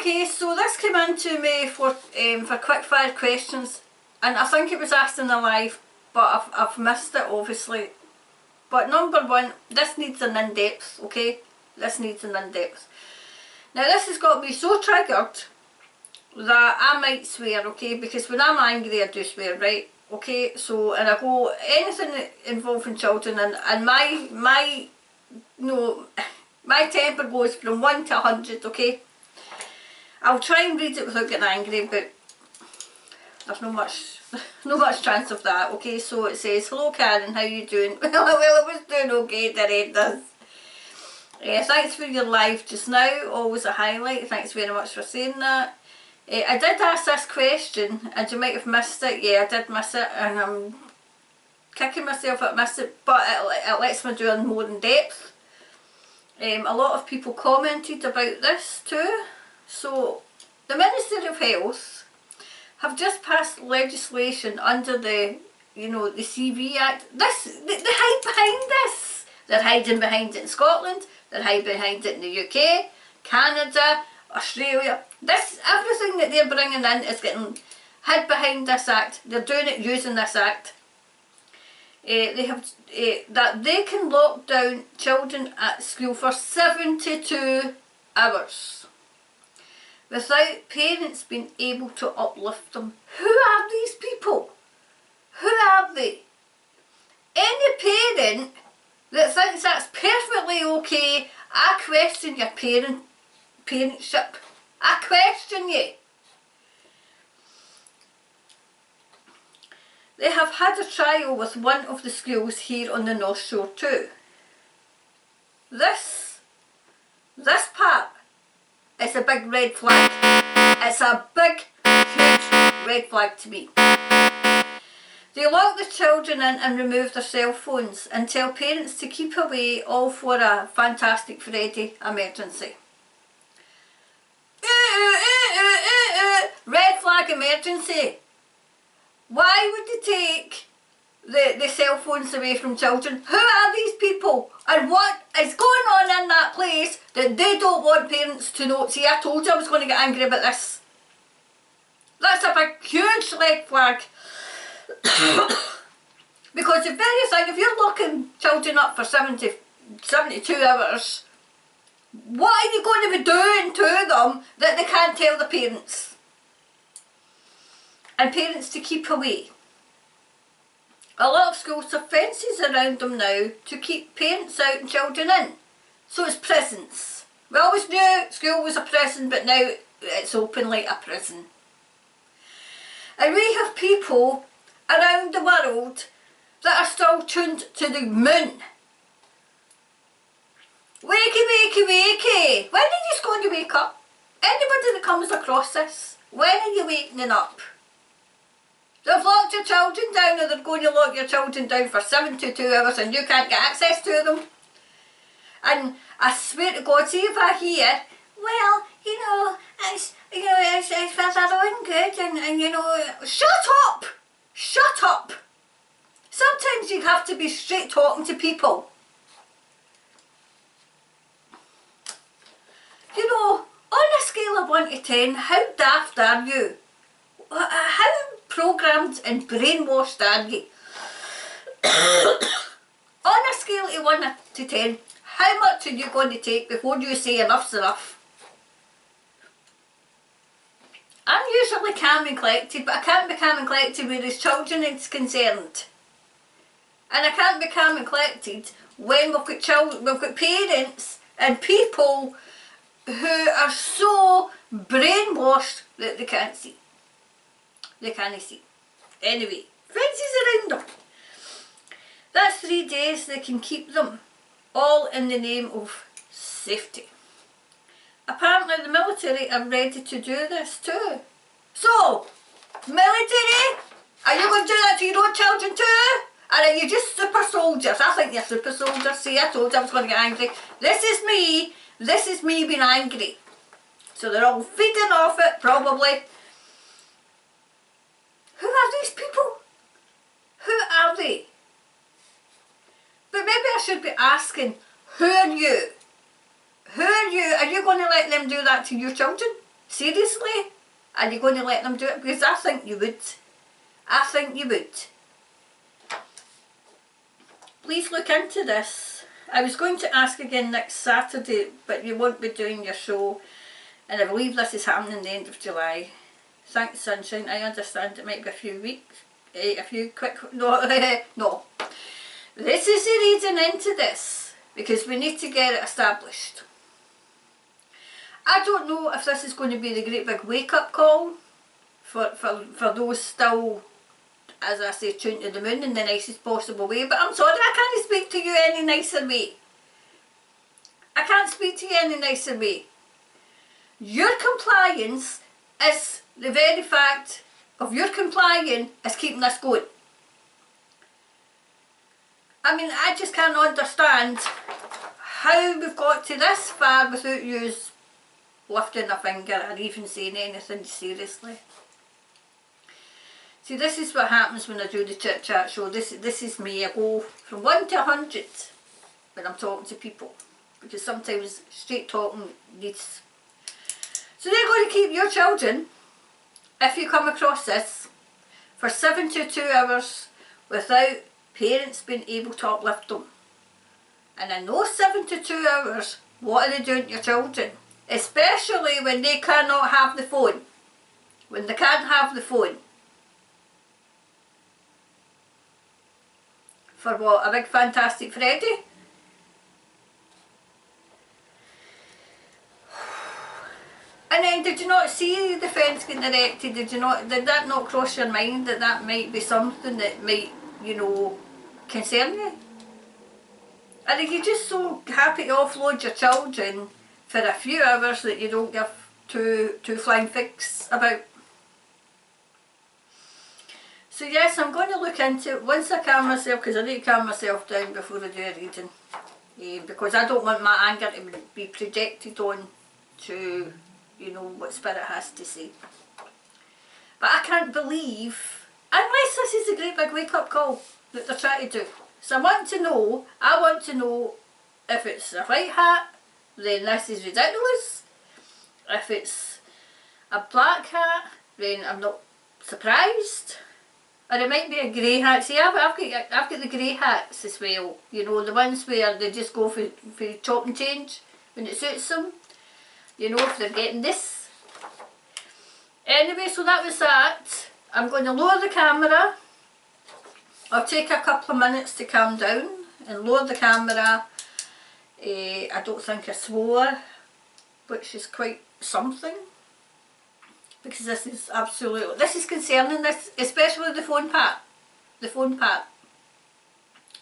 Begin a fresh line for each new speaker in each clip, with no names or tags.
Okay, so this came in to me for quick fire questions, and I think it was asked in the live, but I've missed it obviously. But number one, this needs an in-depth, okay? This needs an in-depth. Now this has got me so triggered that I might swear, okay? Because when I'm angry I do swear, right? Okay, so, and I go, anything involving children, and my no, my temper goes from 1 to 100, okay? I'll try and read it without getting angry, but there's no much chance of that, okay? So it says, hello Karen, how you doing? Well, I was doing okay to read this. Thanks for your live just now, always a highlight, thanks very much for saying that. I did ask this question, and you might have missed it. Yeah, I did miss it, and I'm kicking myself that I missed it, but it lets me do it more in depth. A lot of people commented about this too. So, the Ministry of Health have just passed legislation under the, you know, the CV Act. They hide behind this. They're hiding behind it in Scotland, they're hiding behind it in the UK, Canada, Australia. Everything that they're bringing in is getting hid behind this act. They're doing it using this act. They have that they can lock down children at school for 72 hours without parents being able to uplift them. Who are these people? Who are they? Any parent that thinks that's perfectly okay, I question your parentship. I question you. They have had a trial with one of the schools here on the North Shore too. This part is a big red flag. It's a big, huge red flag to me. They lock the children in and remove their cell phones and tell parents to keep away, all for a Fantastic Freddy emergency. Red flag emergency. Why would they take the cell phones away from children? Who are these people? And what is going on in that place that they don't want parents to know? See, I told you I was going to get angry about this. That's a big, huge red flag. Because the very thing, if you're locking children up for 72 hours, what are you going to be doing to them that they can't tell the parents? And parents to keep away. A lot of schools have fences around them now to keep parents out and children in. So it's prisons. We always knew school was a prison, but now it's open like a prison. And we have people around the world that are still tuned to the moon. Wakey, wakey, wakey. When are you going to wake up? Anybody that comes across this, when are you waking up? They've locked your children down, or they're going to lock your children down for 72 hours and you can't get access to them. And I swear to God, see if I hear, well, it's for their own good, and you know, shut up! Shut up! Sometimes you have to be straight talking to people. You know, on a scale of 1 to 10, how daft are you? How programmed and brainwashed are you? On a scale of 1 to 10, how much are you going to take before you say enough's enough? I'm usually calm and collected, but I can't be calm and collected where there's children is concerned. And I can't be calm and collected when we've got parents and people who are so brainwashed that they can't see. They can't see. Anyway, fences around them. That's 3 days they can keep them, all in the name of safety. Apparently the military are ready to do this too. So, military, are you going to do that to your own children too? Or are you just super soldiers? I think you're super soldiers. See, I told you I was going to get angry. This is me being angry. So they're all feeding off it, probably. Who are these people? Who are they? But maybe I should be asking, who are you? Who are you? Are you going to let them do that to your children? Seriously? Are you going to let them do it? Because I think you would. I think you would. Please look into this. I was going to ask again next Saturday, but you won't be doing your show, and I believe this is happening the end of July. Thanks, Sunshine. I understand it might be a few weeks, a few quick, no, no. This is the reason into this, because we need to get it established. I don't know if this is going to be the great big wake-up call for those still, as I say, tuned to the moon in the nicest possible way, but I'm sorry, I can't speak to you any nicer way. I can't speak to you any nicer way. Your compliance is the very fact of your complying is keeping this going. I mean, I just can't understand how we've got to this far without you lifting a finger or even saying anything seriously. See, this is what happens when I do the chit chat show. This is me. I go from 1 to 100 when I'm talking to people, because sometimes straight talking needs. So they're going to keep your children, if you come across this, for 72 hours without parents being able to uplift them. And in those 72 hours, what are they doing to your children? Especially when they cannot have the phone. When they can't have the phone. For what? A big fantastic Freddy? And then did you not see the fence getting erected? Did that not cross your mind that that might be something that might, you know, concern you? Are you just so happy to offload your children for a few hours that you don't give two flying figs about? So yes, I'm going to look into it once I calm myself, because I need to calm myself down before I do a reading. Because I don't want my anger to be projected on to, you know, what Spirit has to say. But I can't believe, unless this is a great big wake-up call that they're trying to do. So I want to know if it's a white hat, then this is ridiculous. If it's a black hat, then I'm not surprised. Or it might be a grey hat. See, I've got the grey hats as well. You know, the ones where they just go for chop and change when it suits them. You know, if they're getting this. Anyway, so that was that. I'm going to lower the camera. I'll take a couple of minutes to calm down and lower the camera. I don't think I swore, which is quite something. Because this is absolutely, this is concerning, this, especially the phone part. The phone part.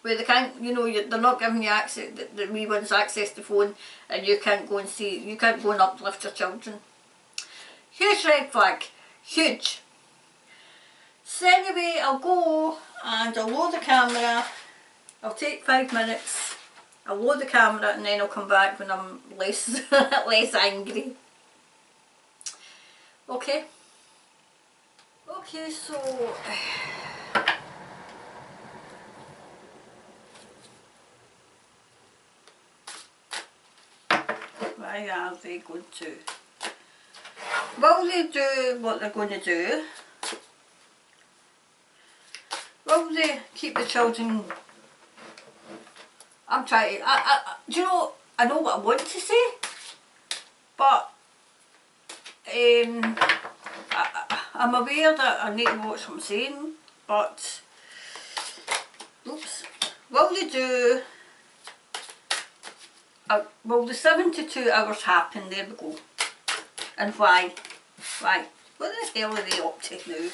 Where they can't, you know, they're not giving you access, the wee ones access to phone, and you can't go and see, you can't go and uplift your children. Huge red flag. Huge. So anyway, I'll go and I'll load the camera. I'll take 5 minutes. I'll load the camera and then I'll come back when I'm less, less angry. Okay. Okay, so why are they going to? Will they do what they're going to do? Will they keep the children? I'm trying to, do you know, I know what I want to say, but I'm aware that I need to watch what I'm saying, but oops, will they do, will the 72 hours happen? There we go. And why? Why? What the hell are they up to now?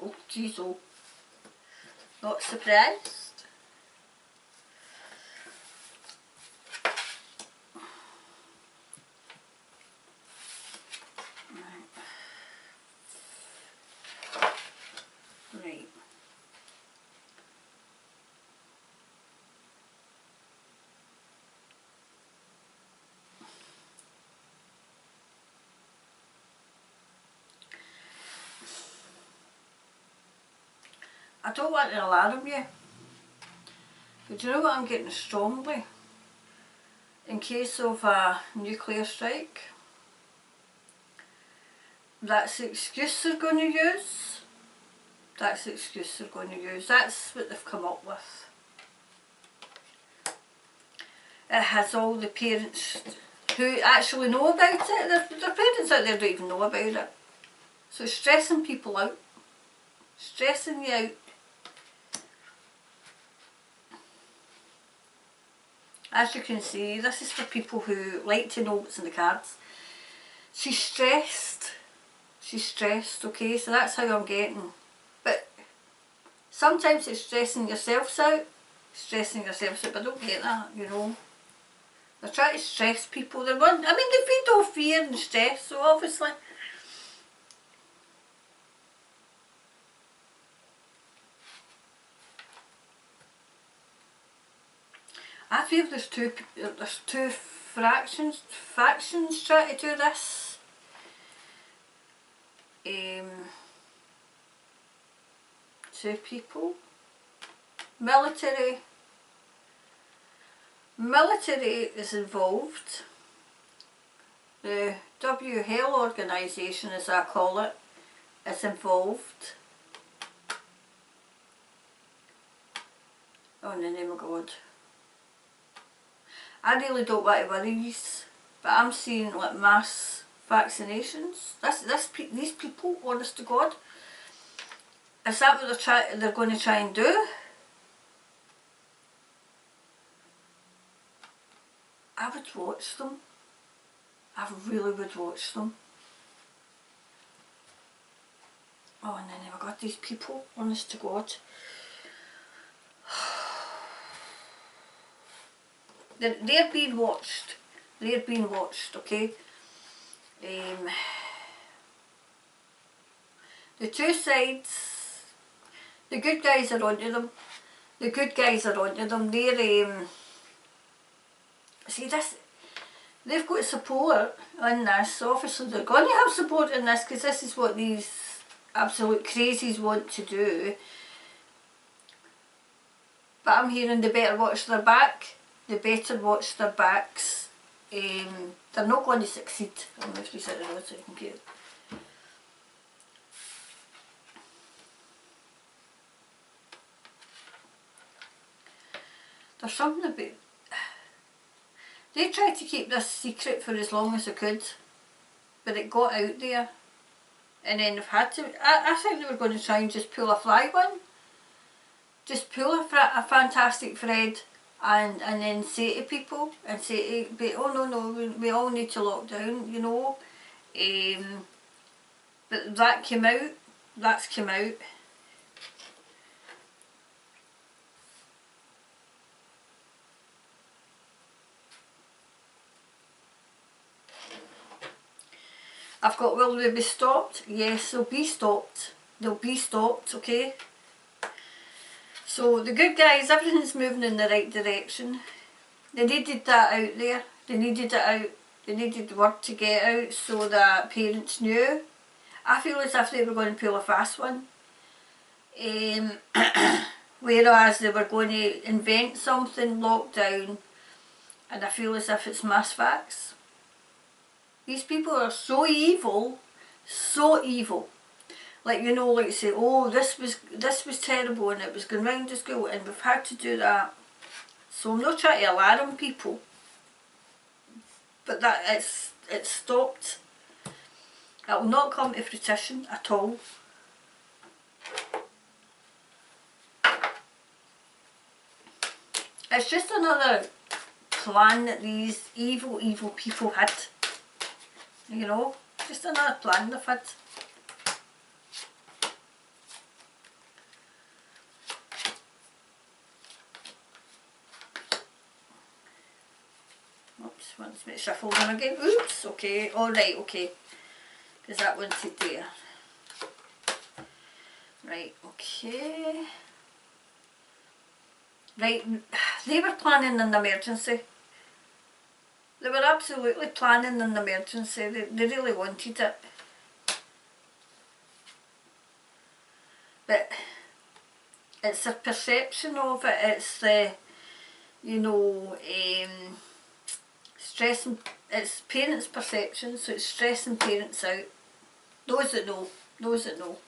Oh, geez, oh. Not surprised. Right. don't want to alarm you, but do you know what I'm getting strongly? In case of a nuclear strike, that's the excuse they're going to use. That's the excuse they're going to use. That's what they've come up with. It has all the parents who actually know about it. Their parents out there don't even know about it. So it's stressing people out. Stressing you out. As you can see, this is for people who like to know what's in the cards. She's stressed. She's stressed, okay? So that's how I'm getting. But sometimes it's stressing yourselves out. Stressing yourselves out, but I don't get that, you know. They're trying to stress people. They feed off fear and stress, so obviously. I feel there's two factions trying to do this. Two people. Military is involved. The WHL organisation, as I call it, is involved. Oh, in the name of God. I really don't want to worry these, but I'm seeing like mass vaccinations. These people, honest to God, is that what they're going to try and do? I would watch them. I really would watch them. Oh, and then I've got these people, honest to God. They're being watched. They're being watched, okay? The two sides, the good guys are onto them. The good guys are onto them. They're, see this, they've got support in this. Obviously they're going to have support in this because this is what these absolute crazies want to do. But I'm hearing they better watch their back. They better watch their backs. They're not going to succeed. I'm going to reset the road so you can get it. There's something about... They tried to keep this secret for as long as they could, but it got out there. And then they've had to... I think they were going to try and just pull a fly one. Just pull a fantastic thread and then say to people and say to, oh no, we all need to lock down, you know. But that came out, that's come out. I've got, will they be stopped? Yes, they'll be stopped. They'll be stopped, okay? So the good guys, everything's moving in the right direction. They needed that out there. They needed it out. They needed the word to get out so that parents knew. I feel as if they were going to pull a fast one. Whereas they were going to invent something, lockdown, and I feel as if it's mass vax. These people are so evil, so evil. Like, you know, like say, oh, this was terrible and it was going round the school and we've had to do that. So I'm not trying to alarm people, but that it's stopped. It will not come to fruition at all. It's just another plan that these evil people had. You know, just another plan they've had. Oops, once to shuffle them again. Oops, okay, alright, okay. Because that one's there. Right, okay. Right, they were planning an emergency. They were absolutely planning an emergency. They really wanted it. But it's the perception of it, it's the, you know, stressing, it's parents' perception, so it's stressing parents out. Those that know, those that know.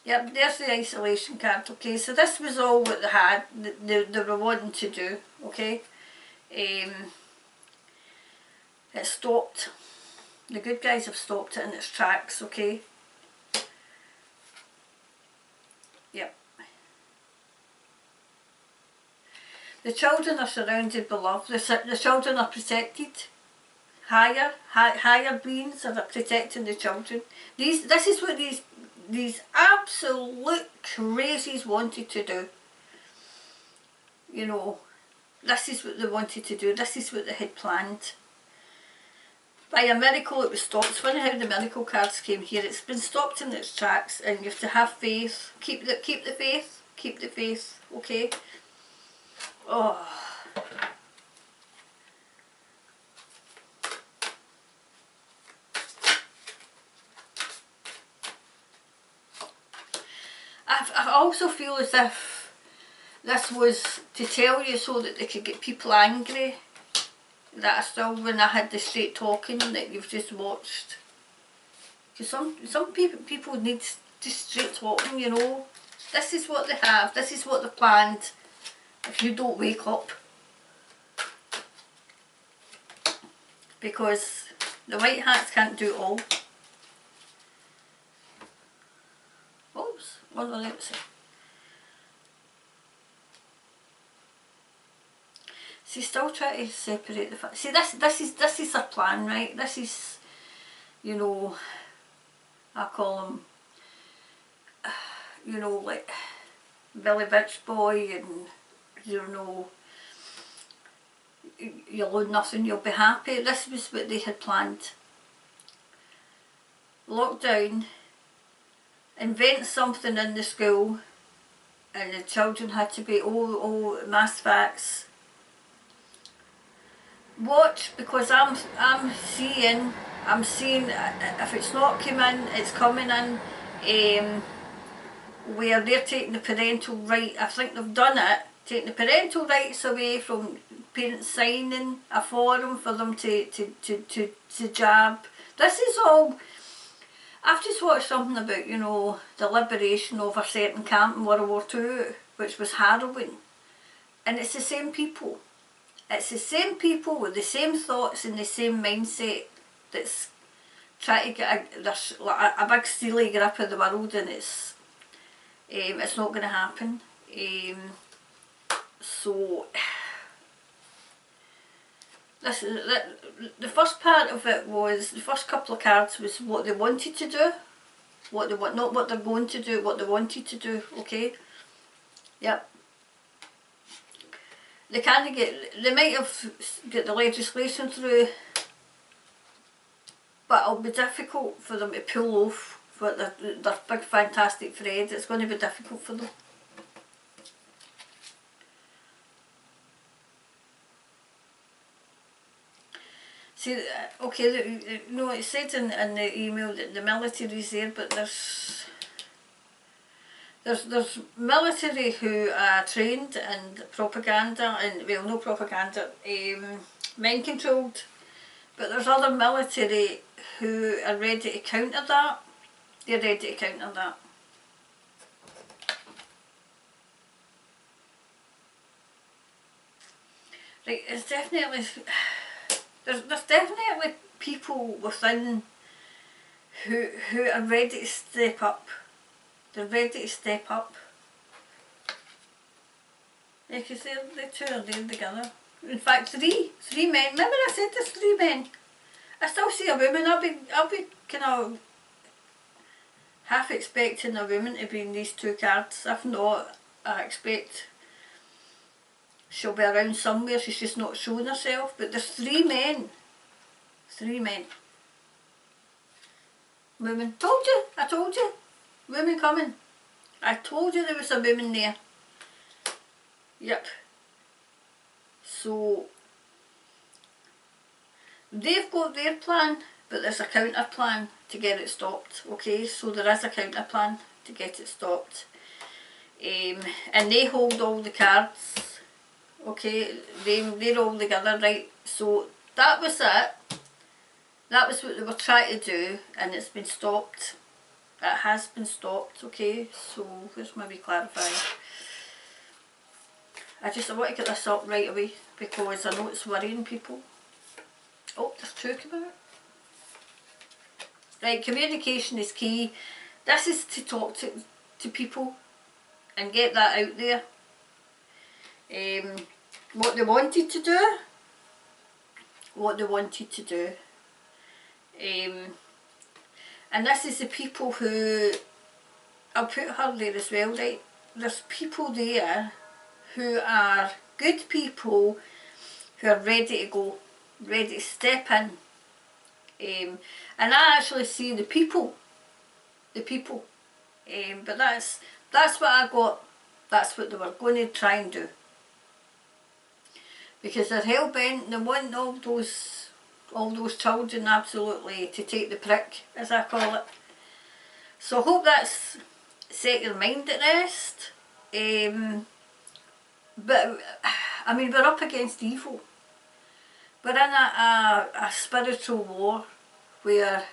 Yep, there's the isolation card, okay, so this was all what they had, they were wanting to do, okay. It stopped, the good guys have stopped it in its tracks, okay. Yep. The children are surrounded by love, the children are protected. Higher beings are protecting the children. This is what these absolute crazies wanted to do. You know, this is what they wanted to do, this is what they had planned. By a miracle it was stopped. It's funny how the miracle cards came here. It's been stopped in its tracks, and you have to have faith. Keep the faith. Keep the faith, okay? Oh. I also feel as if this was to tell you so that they could get people angry that I still, when I had the straight talking that you've just watched. Because some people need just straight talking, you know. This is what they have, this is what they planned if you don't wake up. Because the white hats can't do it all. Oops, one on the outside. See, still trying to separate the fact. See, this is their plan, right? This is, you know, I call them, you know, like Billy Bitch Boy, and you know, you'll own nothing, you'll be happy. This was what they had planned. Lockdown, invent something in the school, and the children had to be mass vax. Watch, because I'm seeing if it's not come in, it's coming in. Where they're taking the parental right. I think they've done it, taking the parental rights away from parents signing a form for them to jab. This is all. I've just watched something about, you know, the liberation of a certain camp in World War II, which was harrowing, and it's the same people. It's the same people with the same thoughts and the same mindset that's trying to get a big steely grip of the world, and it's not going to happen. So the first part of it was, the first couple of cards was what they wanted to do, what they want, not what they're going to do, what they wanted to do. Okay. Yep. They can't they might have got the legislation through, but it'll be difficult for them to pull off for their big fantastic thread. It's going to be difficult for them. See, okay, no, it said in the email that the military is there, but there's military who are trained in propaganda, and well, no propaganda, mind controlled, but there's other military who are ready to counter that. They're ready to counter that. Right, it's definitely, there's definitely people within who are ready to step up. They're ready to step up. Yeah, because the two are there together. In fact, three men. Remember I said there's 3 men. I still see a woman. I'll be kind of half expecting a woman to be in these 2 cards. If not, I expect she'll be around somewhere. She's just not showing herself. But there's 3 men. 3 men. Women. Told you. I told you. Women coming. I told you there was a woman there. Yep. So they've got their plan, but there's a counter plan to get it stopped. Okay, so there is a counter plan to get it stopped. and they hold all the cards, okay, they're all together, right, so that was it, that was what they were trying to do, and it's been stopped, it has been stopped, okay, so where's my wee clarifier? I want to get this up right away, because I know it's worrying people. Oh, there's two coming out. Right, communication is key. This is to talk to people and get that out there. What they wanted to do. What they wanted to do. And this is the people who, I'll put her there as well, right? There's people there who are good people who are ready to go, ready to step in. And I actually see the people, but that's what I got, that's what they were going to try and do. Because they're hell-bent, they want all those children absolutely to take the prick, as I call it. So I hope that's set your mind at rest. But, I mean, we're up against evil. We're in a spiritual war where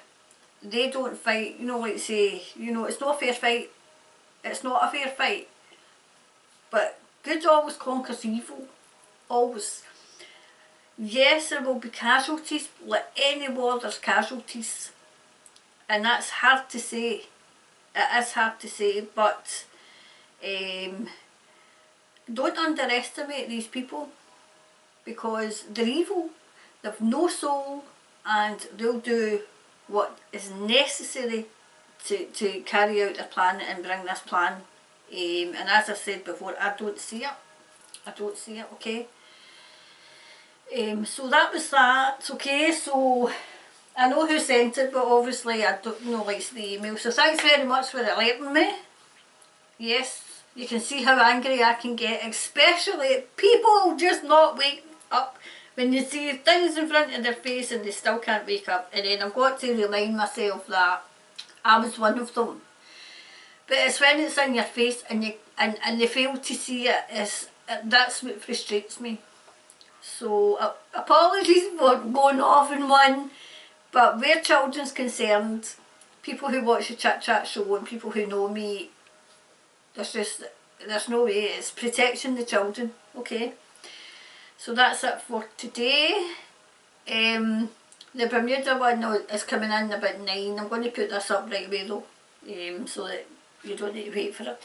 they don't fight, you know, like say, you know, it's not a fair fight. It's not a fair fight. But good always conquers evil. Always. Yes, there will be casualties. Like any war, there's casualties. And that's hard to say. It is hard to say, but don't underestimate these people, because they're evil. They've no soul, and they'll do what is necessary to carry out their plan and bring this plan. And as I said before, I don't see it. I don't see it, okay? So that was that, okay? So I know who sent it, but obviously I don't know likes the email. So thanks very much for letting me. Yes, you can see how angry I can get, especially people just not wake up when they see things in front of their face and they still can't wake up. And then I've got to remind myself that I was one of them. But it's when it's in your face and you and they fail to see it, that's what frustrates me. So apologies for going off in one, but where children's concerned, people who watch the Chit Chat show and people who know me, there's no way, it's protecting the children, okay? So that's it for today. The Bermuda one is coming in about 9. I'm going to put this up right away though, so that you don't need to wait for it.